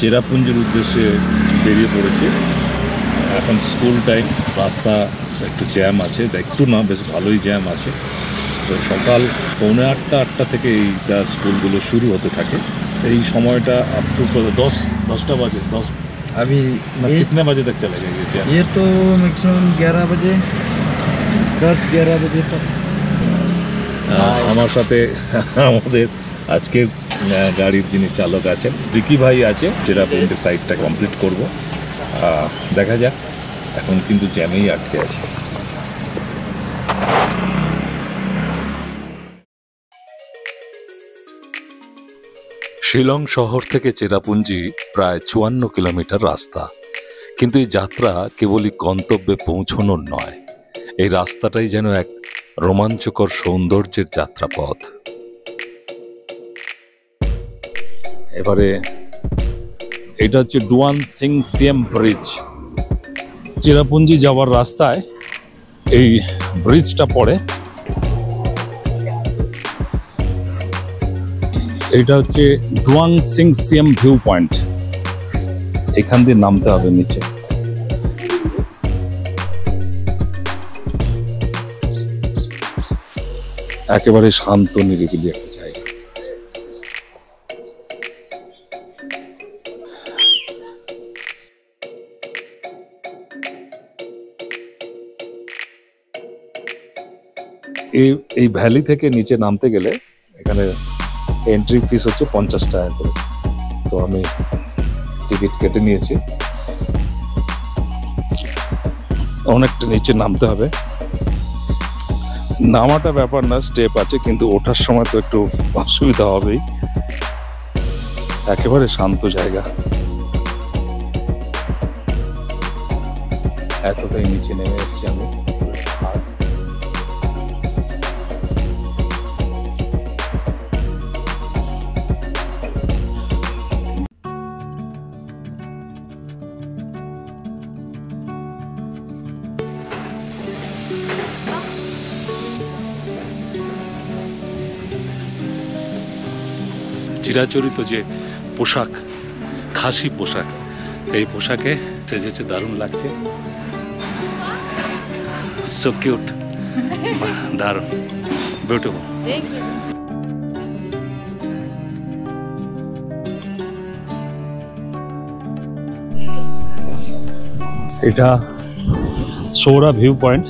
চেরাপুঞ্জির উদ্দেশ্যে বেরিয়ে পড়েছি। এখন স্কুল টাইম, রাস্তা একটু জ্যাম আছে, একটু না বেশ ভালোই জ্যাম আছে। তো সকাল 8:30 থেকে এইটা স্কুলগুলো শুরু হতে থাকে। এই সময়টা আপ টু 10টা বাজে। 10 अभी कितने बजे तक चलेगा ये जैम? ये तो मैक्सिमम 11 बजे 10-11 बजे तक। আমার সাথে আমাদের আজকের গাড়ির যিনি চালক আছেন রিকি ভাই আছে। চেরাপুঞ্জি সাইডটা কমপ্লিট করব, দেখা যাক। এখন কিন্তু জ্যামেই আটকে আছে। শিলং শহর থেকে চেরাপুঞ্জি প্রায় 54 কিলোমিটার রাস্তা, কিন্তু এই যাত্রা কেবলই গন্তব্যে পৌঁছানোর নয়, এই রাস্তাটাই যেন এক রোমাঞ্চকর সৌন্দর্যের যাত্রাপথ। এবারে এটা হচ্ছে ডুয়ান সিং সিএম ব্রিজ। চেরাপুঞ্জি যাওয়ার রাস্তায় এই ব্রিজটা পড়ে। এটা হচ্ছে ডুয়াং সিং সিএম ভিউ পয়েন্ট। এখান দিয়ে নামতে হবে নিচে। একেবারে শান্ত নিরিবিলি একটা জায়গা। এই ভ্যালি থেকে নিচে নামতে গেলে এখানে এন্ট্রি ফিস হচ্ছে 50 টাকা করে। তো আমি টিকিট কেটে নিয়েছি। অনেকটা নিচে নামতে হবে। নামাটা ব্যাপার না, স্টেপ আছে, কিন্তু ওঠার সময় তো একটু অসুবিধা হবেই। একেবারে শান্ত জায়গা। এতটাই নিচে নেমে এসেছি আমি। চিরাচরিত যে পোশাক, খাসি পোশাক, এই পোশাকে সেজেছে, দারুণ লাগছে। সো কিউট, দারুণ, বিউটিফুল। এটা সৌরা ভিউ পয়েন্ট।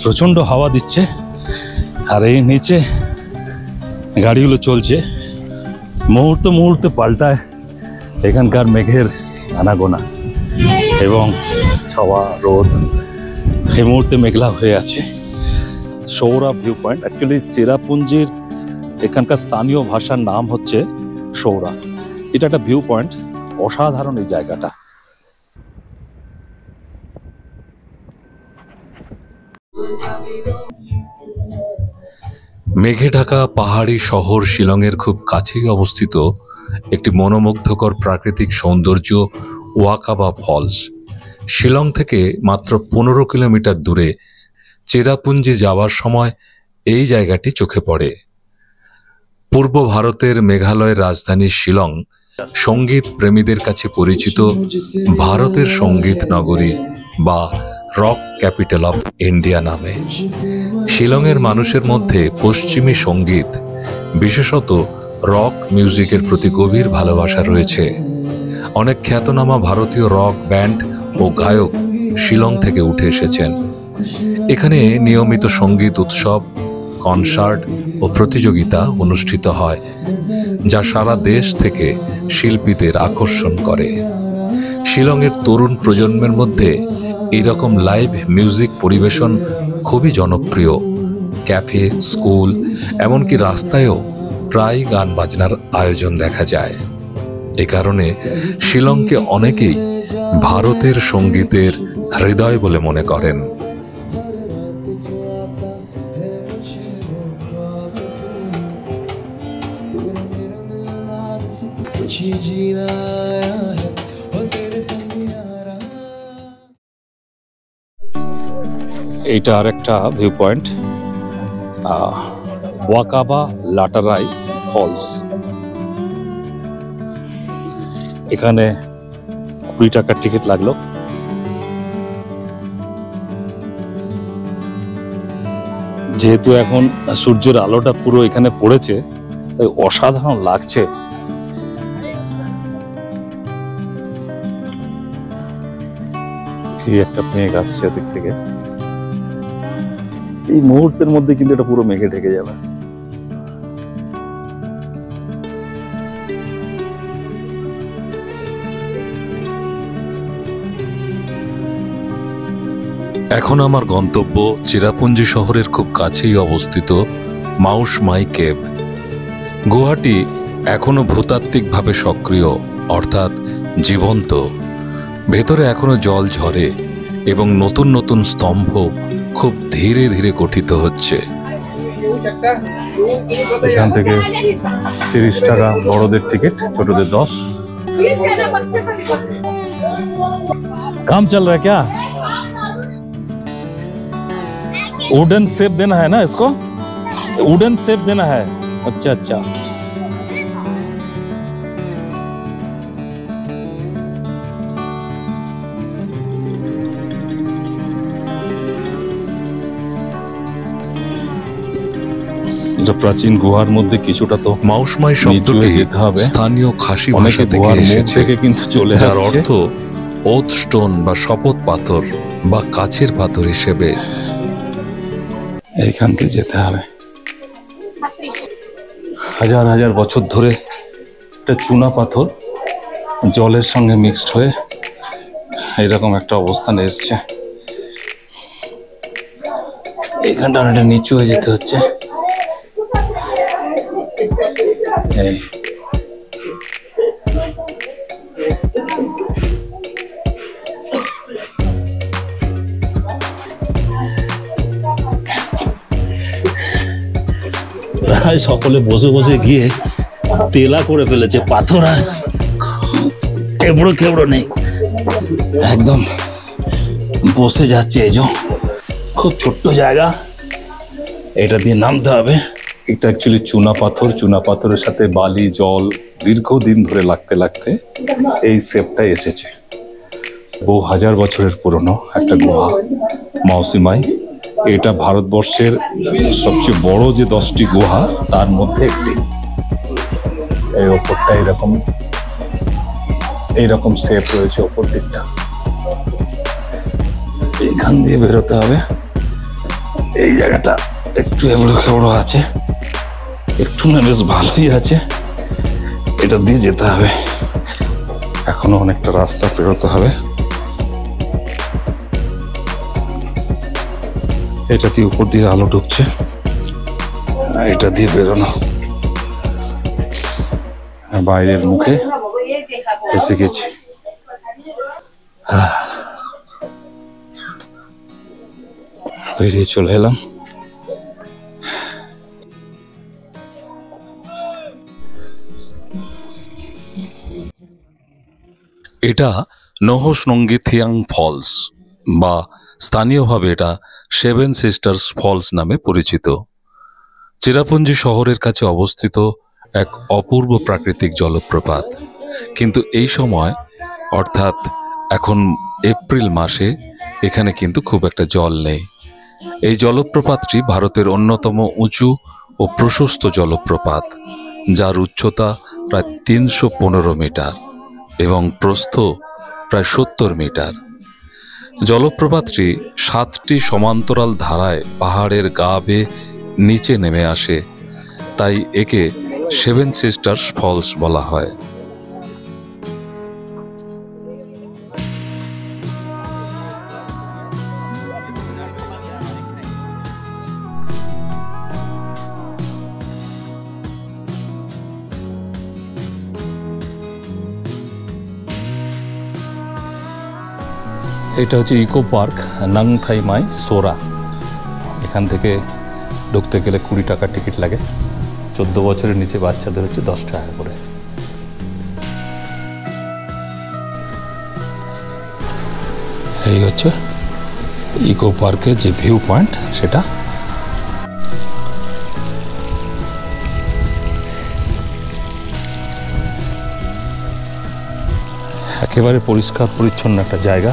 প্রচন্ড হাওয়া দিচ্ছে আর এই নিচে গাড়িগুলো চলছে। মুহূর্তে মুহূর্তে পাল্টায় এখানকার মেঘের আনাগোনা এবং ছাওয়া, রোদ। এই মুহূর্তে মেঘলা হয়ে আছে। সৌরা ভিউ পয়েন্ট অ্যাকচুয়ালি চেরাপুঞ্জির এখানকার স্থানীয় ভাষার নাম হচ্ছে সৌরা। এটা একটা ভিউ পয়েন্ট, অসাধারণ এই জায়গাটা। মেঘে ঢাকা পাহাড়ি শহর শিলংয়ের খুব কাছেই অবস্থিত একটি মনোমুগ্ধকর প্রাকৃতিক সৌন্দর্য ওয়াকাবা ফলস। শিলং থেকে মাত্র 15 কিলোমিটার দূরে চেরাপুঞ্জি যাওয়ার সময় এই জায়গাটি চোখে পড়ে। পূর্ব ভারতের মেঘালয়ের রাজধানী শিলং সঙ্গীত প্রেমীদের কাছে পরিচিত ভারতের সঙ্গীত নগরী বা রক ক্যাপিটাল অফ ইন্ডিয়া নামে। শিলংয়ের মানুষের মধ্যে পশ্চিমী সঙ্গীত, বিশেষত রক মিউজিকের প্রতি গভীর ভালোবাসা রয়েছে। অনেক খ্যাতনামা ভারতীয় রক ব্যান্ড ও গায়ক শিলং থেকে উঠে এসেছেন। এখানে নিয়মিত সঙ্গীত উৎসব, কনসার্ট ও প্রতিযোগিতা অনুষ্ঠিত হয়, যা সারা দেশ থেকে শিল্পীদের আকর্ষণ করে। শিলংয়ের তরুণ প্রজন্মের মধ্যে এইরকম লাইভ মিউজিক পরিবেশন খুবই জনপ্রিয়। ক্যাফে, স্কুল, এমনকি রাস্তায়ও প্রায় গান বাজনার আয়োজন দেখা যায়। এ কারণে শিলংকে অনেকেই ভারতের সঙ্গীতের হৃদয় বলে মনে করেন। এইটা আর একটা ভিউ পয়েন্ট, ওয়াকাবা লাটারাই ফলস। এখানে 20 টাকার টিকিট লাগলো। যেহেতু এখন সূর্যের আলোটা পুরো এখানে পড়েছে, তাই অসাধারণ লাগছে। এই একটা মেঘ আসছে ওদিক থেকে, এই মুহূর্তের মধ্যে কিন্তু এটা পুরো মেঘে ঢেকে যাবে। এখন আমার গন্তব্য চিরাপুঞ্জি শহরের খুব কাছেই অবস্থিত মাউস মাই কেভ। গুহাটি এখনো ভূতাত্ত্বিকভাবে সক্রিয়, অর্থাৎ জীবন্ত। ভেতরে এখনো জল ঝরে এবং নতুন নতুন স্তম্ভ খুব ধীরে ধীরে গঠিত হচ্ছে। এখান থেকে 30 টাকা বড়দের টিকিট, ছোটদের 10। काम चल रहा है क्या? वुडन शेप देना है ना इसको, वुडन शेप देना है। अच्छा अच्छा, প্রাচীন গুহার মধ্যে কিছুটা তো মাউসমাই নিচে শব্দটি যেতে হবে। স্থানীয় খাসি অনেকে ভাষা থেকে গুহার মুখ এসেছে, থেকে কিন্তু চলে যার আসছে। অর্থ ওথ স্টোন বা শপথ পাথর বা কাছের পাথর হিসেবে। এইখান থেকে যেতে হবে। হাজার হাজার বছর ধরে একটা চুনা পাথর জলের সঙ্গে মিক্সড হয়ে এরকম একটা অবস্থানে এসছে। এইখানটা অনেকটা নিচু হয়ে যেতে হচ্ছে। এই প্রায় সকলে বসে বসে গিয়ে তেলা করে ফেলেছে, পাথর আর এবড়ো খেবড়ো নেই, একদম বসে যাচ্ছে। এই যে খুব ছোট্ট জায়গা, এটা দিয়ে নামতে হবে। এটা অ্যাকচুয়ালি চুনা পাথর, চুনা পাথরের সাথে বালি জল দীর্ঘদিন ধরে লাগতে লাগতে এই শেপটা এসেছে। বহু হাজার বছরের পুরনো একটা গুহা মাউসিমাই। এটা ভারতবর্ষের সবচেয়ে বড় যে 10টি গুহা তার মধ্যে একটি। এই ওপরটা এইরকম শেপ রয়েছে ওপর দিকটা। এইখান দিয়ে বেরোতে হবে। এই জায়গাটা একটু এবড়ো খেবড়ো আছে, একটু না বেশ ভালোই আছে। এটা দিয়ে যেতে হবে, এখনো অনেকটা রাস্তা পেরোতে হবে। এটা দিয়ে উপর দিয়ে আলো ঢুকছে, এটা দিয়ে বেরোনো। বাইরের মুখে এসে গেছি। বেরিয়ে চলে এলাম। এটা নহসনঙ্গিথিয়াং ফলস বা স্থানীয়ভাবে এটা 7 সিস্টার্স ফলস নামে পরিচিত। চিরাপুঞ্জি শহরের কাছে অবস্থিত এক অপূর্ব প্রাকৃতিক জলপ্রপাত। কিন্তু এই সময়, অর্থাৎ এখন এপ্রিল মাসে, এখানে কিন্তু খুব একটা জল নেই। এই জলপ্রপাতটি ভারতের অন্যতম উঁচু ও প্রশস্ত জলপ্রপাত, যার উচ্চতা প্রায় 315 মিটার এবং প্রস্থ প্রায় 70 মিটার। জলপ্রপাতটি 7টি সমান্তরাল ধারায় পাহাড়ের গা বেয়ে নিচে নেমে আসে, তাই একে 7 সিস্টার্স ফলস বলা হয়। এটা হচ্ছে ইকো পার্ক নাংথাইমাই সোরা। এখান থেকে ঢুকতে গেলে 20 টাকার টিকিট লাগে। 14 বছরের নিচে বাচ্চাদের হচ্ছে 10 টাকা করে। এই হচ্ছে ইকো পার্কের যে ভিউ পয়েন্ট, সেটা একেবারে পরিষ্কার পরিচ্ছন্ন একটা জায়গা।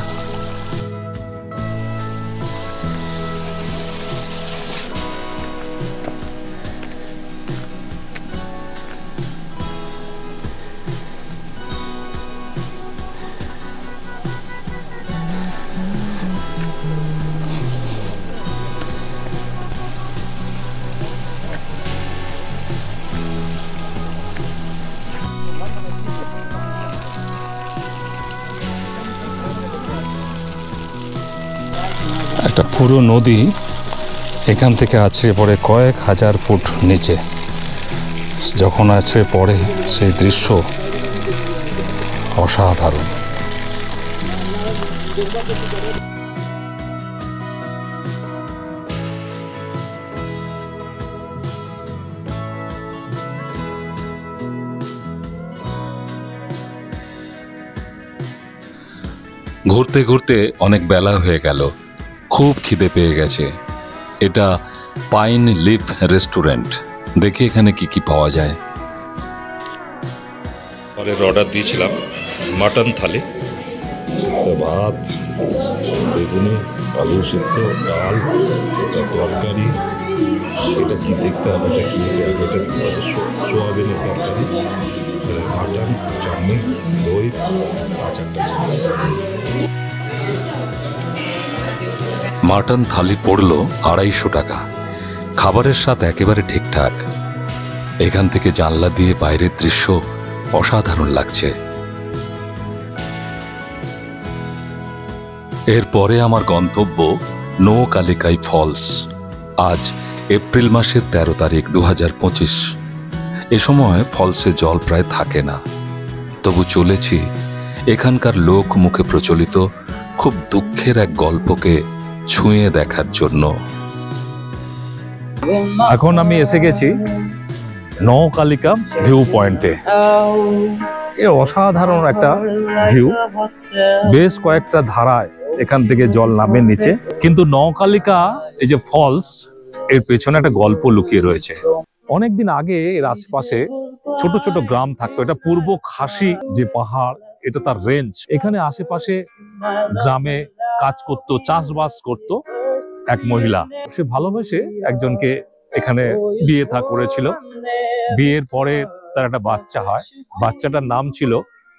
একটা পুরো নদী এখান থেকে আছড়ে পড়ে কয়েক হাজার ফুট নিচে। যখন আছড়ে পড়ে সেই দৃশ্য অসাধারণ। ঘুরতে ঘুরতে অনেক বেলা হয়ে গেল, খুব খিদে পেয়ে গেছে। এটা পাইন লিফ রেস্টুরেন্ট, দেখি এখানে কি কি পাওয়া যায়। পরের অর্ডার দিয়েছিলাম মাটন থালি, ভাত, বেগুনি, আলু সিদ্ধ, ডাল, এটা তরকারি, এটা কি দেখতে হবে, এটা কি এটা সোয়াবিনের তরকারি, মাটন, চাটনি, দই, আচারটা। মাটন থালি পড়লো 250 টাকা। খাবারের স্বাদ একেবারে ঠিকঠাক। এখান থেকে জানলা দিয়ে বাইরের দৃশ্য অসাধারণ লাগছে। এরপরে আমার গন্তব্য নৌকালিকাই ফলস। আজ এপ্রিল মাসের 13 তারিখ 2025। এ সময় ফলসে জল প্রায় থাকে না, তবু চলেছি এখানকার লোক মুখে প্রচলিত খুব দুঃখের এক গল্পকে ছুঁয়ে দেখার জন্য। এখন আমি এসে গেছি নৌকালিকা ভিউ পয়েন্টে। এ অসাধারণ একটা ভিউ, বেশ কয়েকটা ধারায় এখান থেকে জল নামে নিচে। কিন্তু নৌকালিকা এই যে ফলস, এর পেছনে একটা গল্প লুকিয়ে রয়েছে। অনেকদিন আগে এর আশেপাশে ছোট ছোট গ্রাম থাকতো। এটা পূর্ব খাসি যে পাহাড়, এটা তার রেঞ্জ। এখানে আশেপাশে গ্রামে কাজ করত, চাষবাস করত এক মহিলা। সে ভালোবেসে একজনকে এখানে বিয়ে করেছিল। বিয়ের পরে তার একটা বাচ্চা হয়। বাচ্চাটার নাম ছিল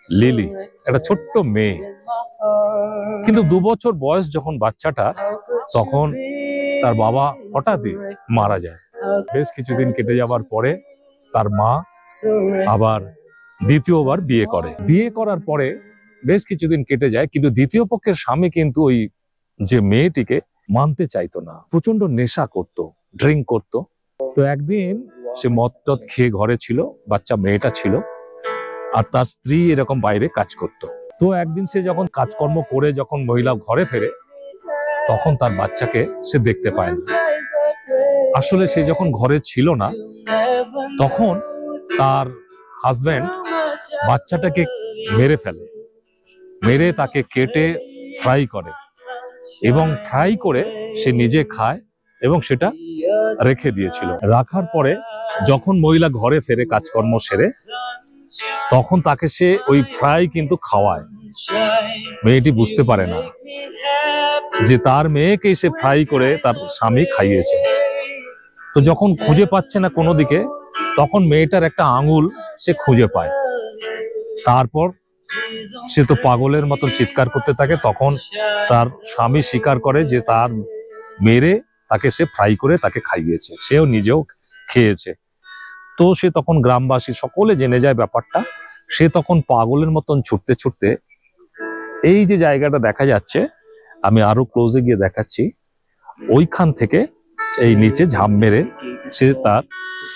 লিলি, একটা ছোট্ট মেয়ে। কিন্তু 2 বছর বয়স যখন বাচ্চাটা, তখন তার বাবা হঠাৎই মারা যায়। বেশ কিছুদিন কেটে যাবার পরে তার মা আবার দ্বিতীয়বার বিয়ে করে। বিয়ে করার পরে বেশ কিছুদিন কেটে যায়, কিন্তু দ্বিতীয় পক্ষের স্বামী কিন্তু ওই যে মেয়েটিকে মানতে চাইতো না। প্রচন্ড নেশা করত, ড্রিঙ্ক করত। তো একদিন সে মদ টদ খেয়ে ঘরে ছিল, বাচ্চা মেয়েটা ছিল, আর তার স্ত্রী এরকম বাইরে কাজ করত। তো একদিন সে যখন কাজকর্ম করে যখন মহিলা ঘরে ফেরে, তখন তার বাচ্চাকে সে দেখতে পায় না। আসলে সে যখন ঘরে ছিল না, তখন তার হাজবেন্ড বাচ্চাটাকে মেরে ফেলে, মেরে তাকে কেটে ফ্রাই করে, এবং ফ্রাই করে সে নিজে খায় এবং সেটা রেখে দিয়েছিল। রাখার পরে যখন মহিলা ঘরে ফেরে কাজকর্ম সেরে, তখন তাকে সে ওই ফ্রাই কিন্তু খাওয়ায়। মেয়েটি বুঝতে পারে না যে তার মেয়েকে সে ফ্রাই করে তার স্বামী খাইয়েছে। তো যখন খুঁজে পাচ্ছে না কোনো দিকে, তখন মেয়েটার একটা আঙুল সে খুঁজে পায়। তারপর সে তো পাগলের মতন চিৎকার করতে থাকে। তখন তার স্বামী স্বীকার করে যে তার মেরে তাকে সে ফ্রাই করে তাকে খাইয়েছে, সেও নিজেও খেয়েছে। তো সে তখন গ্রামবাসী সকলে জেনে যায় ব্যাপারটা। সে তখন পাগলের মতন ছুটতে ছুটতে এই যে জায়গাটা দেখা যাচ্ছে, আমি আরো ক্লোজে গিয়ে দেখাচ্ছি, ওইখান থেকে এই নিচে ঝাঁপ মেরে সে তার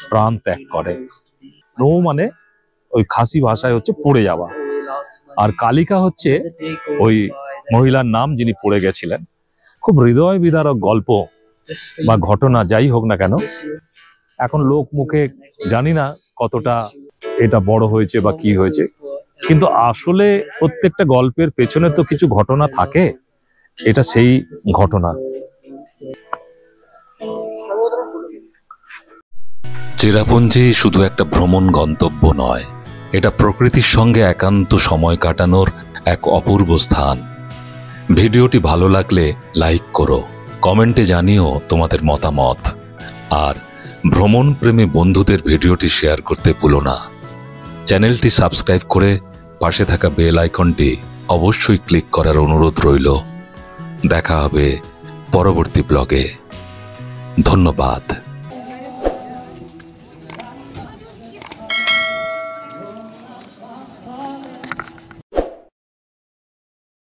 প্রাণ ত্যাগ করে। নৌ মানে ওই খাসি ভাষায় হচ্ছে পড়ে যাওয়া, আর কালিকা হচ্ছে ওই মহিলার নাম যিনি পড়ে গেছিলেন। খুব হৃদয় বিদারক গল্প বা ঘটনা যাই হোক না কেন, এখন লোক মুখে জানি না কতটা এটা বড় হয়েছে বা কি হয়েছে, কিন্তু আসলে প্রত্যেকটা গল্পের পেছনে তো কিছু ঘটনা থাকে। এটা সেই ঘটনা। চেরাপুঞ্জি শুধু একটা ভ্রমণ গন্তব্য নয়, এটা প্রকৃতির সঙ্গে একান্ত সময় কাটানোর এক অপূর্ব স্থান। ভিডিওটি ভালো লাগলে লাইক করো, কমেন্টে জানিও তোমাদের মতামত, আর ভ্রমণ প্রেমী বন্ধুদের ভিডিওটি শেয়ার করতে ভুলো না। চ্যানেলটি সাবস্ক্রাইব করে পাশে থাকা বেল আইকনটি অবশ্যই ক্লিক করার অনুরোধ রইল। দেখা হবে পরবর্তী ব্লগে। ধন্যবাদ।